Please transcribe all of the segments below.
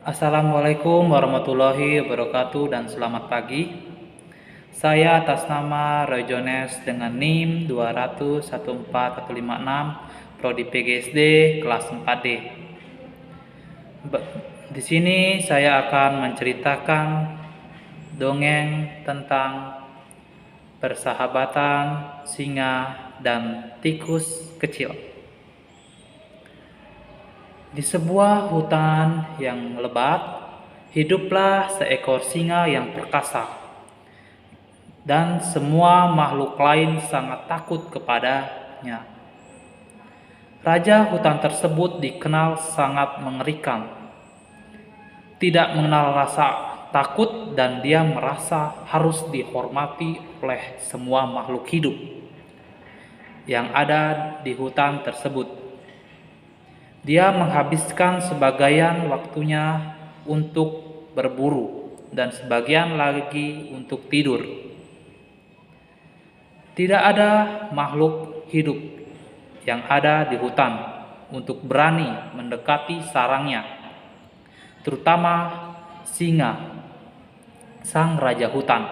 Assalamualaikum warahmatullahi wabarakatuh dan selamat pagi. Saya atas nama Roy Jones dengan NIM 2001456 Prodi PGSD kelas 4D. Di sini saya akan menceritakan dongeng tentang persahabatan singa dan tikus kecil. Di sebuah hutan yang lebat, hiduplah seekor singa yang perkasa, dan semua makhluk lain sangat takut kepadanya. Raja hutan tersebut dikenal sangat mengerikan, tidak mengenal rasa takut, dan dia merasa harus dihormati oleh semua makhluk hidup yang ada di hutan tersebut. Dia menghabiskan sebagian waktunya untuk berburu dan sebagian lagi untuk tidur. Tidak ada makhluk hidup yang ada di hutan untuk berani mendekati sarangnya, terutama singa, sang raja hutan.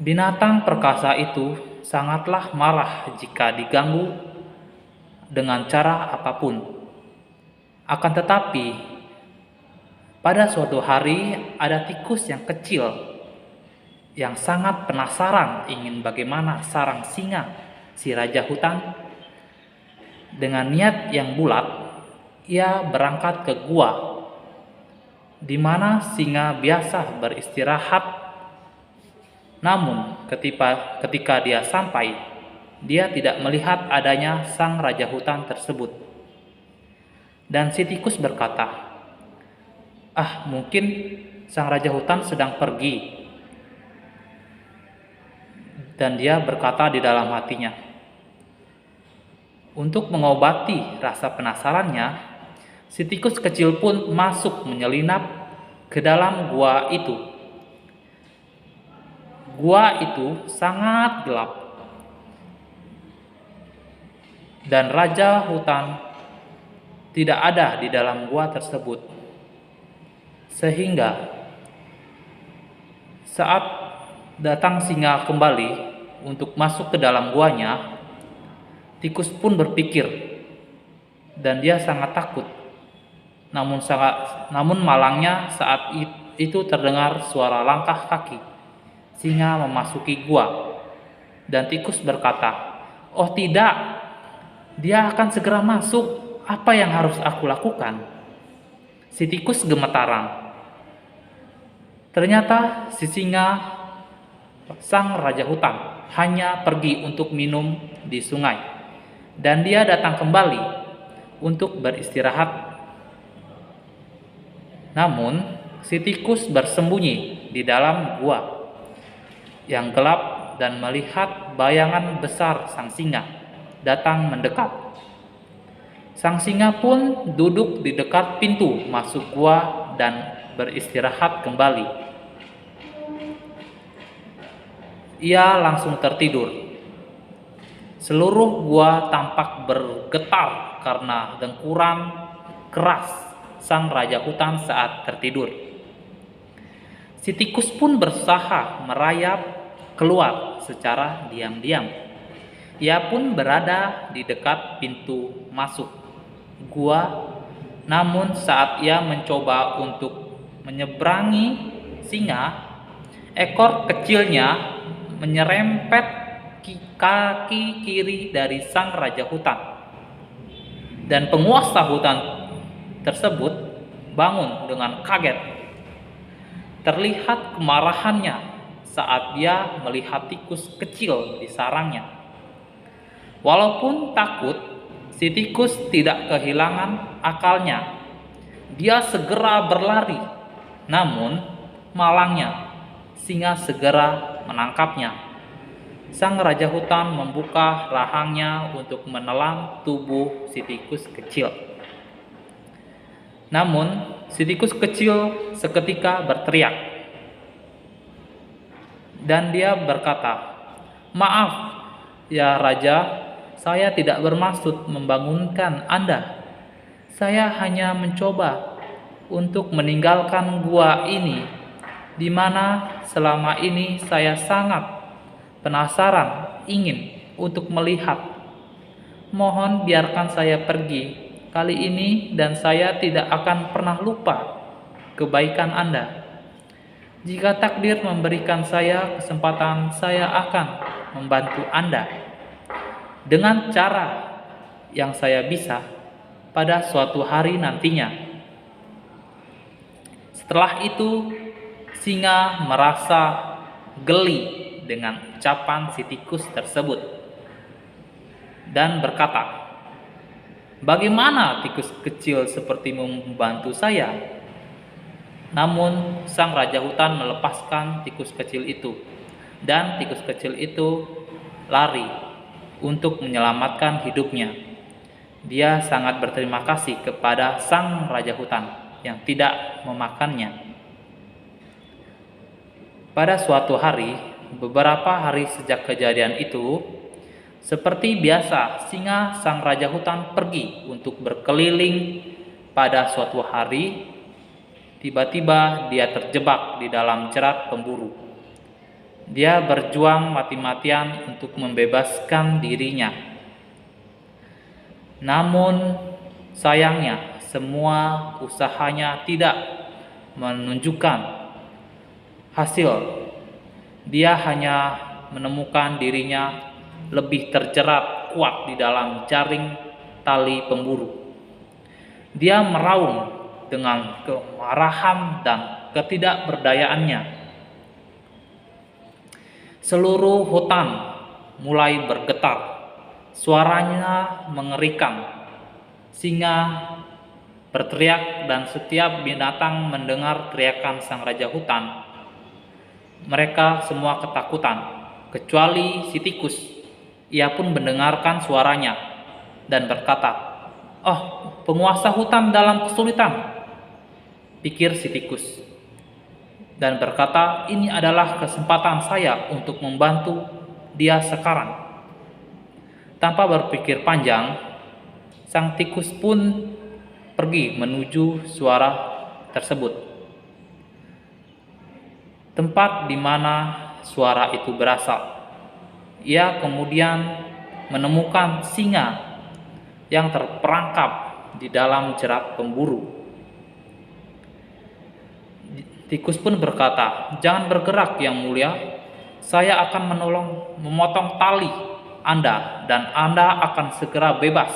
Binatang perkasa itu sangatlah marah jika diganggu dengan cara apapun. Akan tetapi, pada suatu hari ada tikus yang kecil yang sangat penasaran ingin bagaimana sarang singa si raja hutan. Dengan niat yang bulat, ia berangkat ke gua di mana singa biasa beristirahat. Namun ketika dia sampai, dia tidak melihat adanya sang raja hutan tersebut. Dan si tikus berkata, mungkin sang raja hutan sedang pergi." Dan dia berkata di dalam hatinya. Untuk mengobati rasa penasarannya, si tikus kecil pun masuk menyelinap ke dalam gua itu. Gua itu sangat gelap, dan raja hutan tidak ada di dalam gua tersebut. Sehingga saat datang singa kembali untuk masuk ke dalam guanya, tikus pun berpikir dan dia sangat takut. Namun malangnya saat itu terdengar suara langkah kaki singa memasuki gua, dan tikus berkata, "Oh tidak, dia akan segera masuk. Apa yang harus aku lakukan?" Si tikus gemetaran. Ternyata si singa, sang raja hutan, hanya pergi untuk minum di sungai, dan dia datang kembali untuk beristirahat. Namun si tikus bersembunyi di dalam gua yang gelap dan melihat bayangan besar sang singa datang mendekat. Sang singa pun duduk di dekat pintu masuk gua dan beristirahat kembali. Ia langsung tertidur. Seluruh gua tampak bergetar karena dengkuran keras sang raja hutan saat tertidur. Si tikus pun berusaha merayap keluar secara diam-diam. Ia pun berada di dekat pintu masuk gua, namun saat ia mencoba untuk menyeberangi singa, ekor kecilnya menyerempet kaki kiri dari sang raja hutan, dan penguasa hutan tersebut bangun dengan kaget. Terlihat kemarahannya saat dia melihat tikus kecil di sarangnya. Walaupun takut, si tikus tidak kehilangan akalnya. Dia segera berlari, namun malangnya singa segera menangkapnya. Sang raja hutan membuka rahangnya untuk menelan tubuh si tikus kecil. Namun si tikus kecil seketika berteriak, dan dia berkata, "Maaf ya raja, saya tidak bermaksud membangunkan Anda. Saya hanya mencoba untuk meninggalkan gua ini, di mana selama ini saya sangat penasaran ingin untuk melihat. Mohon biarkan saya pergi kali ini dan saya tidak akan pernah lupa kebaikan Anda. Jika takdir memberikan saya kesempatan, saya akan membantu Anda dengan cara yang saya bisa pada suatu hari nantinya. Setelah itu, singa merasa geli dengan ucapan si tikus tersebut dan berkata, "Bagaimana tikus kecil sepertimu membantu saya?" Namun sang raja hutan melepaskan tikus kecil itu, dan tikus kecil itu lari untuk menyelamatkan hidupnya. Dia sangat berterima kasih kepada sang raja hutan yang tidak memakannya. Pada suatu hari, beberapa hari sejak kejadian itu, seperti biasa, singa sang raja hutan pergi untuk berkeliling. Pada suatu hari, tiba-tiba dia terjebak di dalam jerat pemburu. Dia berjuang mati-matian untuk membebaskan dirinya. Namun sayangnya semua usahanya tidak menunjukkan hasil. Dia hanya menemukan dirinya lebih terjerat kuat di dalam jaring tali pemburu. Dia meraung dengan kemarahan dan ketidakberdayaannya. Seluruh hutan mulai bergetar, suaranya mengerikan. Singa berteriak dan setiap binatang mendengar teriakan sang raja hutan. Mereka semua ketakutan, kecuali si tikus. Ia pun mendengarkan suaranya dan berkata, "Oh, penguasa hutan dalam kesulitan," pikir si tikus, dan berkata, "Ini adalah kesempatan saya untuk membantu dia sekarang." Tanpa berpikir panjang, sang tikus pun pergi menuju suara tersebut. Tempat di mana suara itu berasal. Ia kemudian menemukan singa yang terperangkap di dalam jerat pemburu. Tikus pun berkata, "Jangan bergerak yang mulia, saya akan memotong tali Anda dan Anda akan segera bebas,"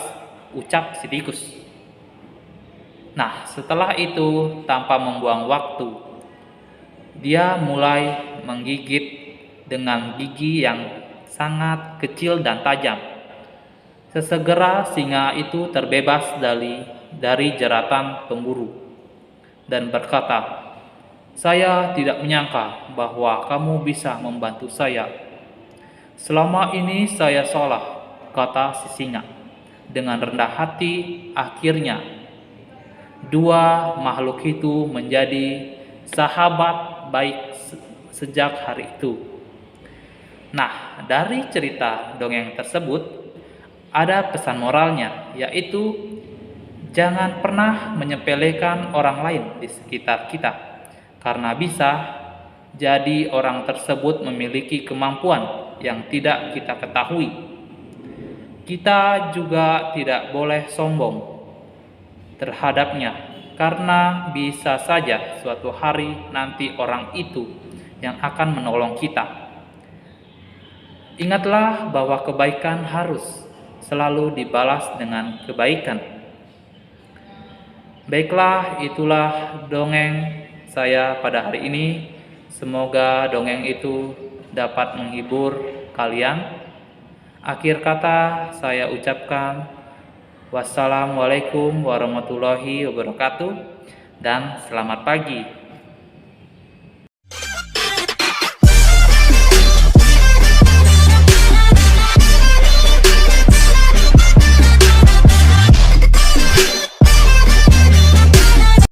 ucap si tikus. Nah, setelah itu tanpa membuang waktu, dia mulai menggigit dengan gigi yang sangat kecil dan tajam. Sesegera singa itu terbebas dari jeratan pemburu dan berkata, "Saya tidak menyangka bahwa kamu bisa membantu saya. Selama ini saya salah," kata si singa. Dengan rendah hati, akhirnya dua makhluk itu menjadi sahabat baik sejak hari itu. Nah, dari cerita dongeng tersebut ada pesan moralnya, yaitu jangan pernah menyepelekan orang lain di sekitar kita. Karena bisa jadi orang tersebut memiliki kemampuan yang tidak kita ketahui. Kita juga tidak boleh sombong terhadapnya, karena bisa saja suatu hari nanti orang itu yang akan menolong kita. Ingatlah bahwa kebaikan harus selalu dibalas dengan kebaikan. Baiklah, itulah dongeng saya pada hari ini. Semoga dongeng itu dapat menghibur kalian. Akhir kata saya ucapkan wassalamualaikum warahmatullahi wabarakatuh dan selamat pagi.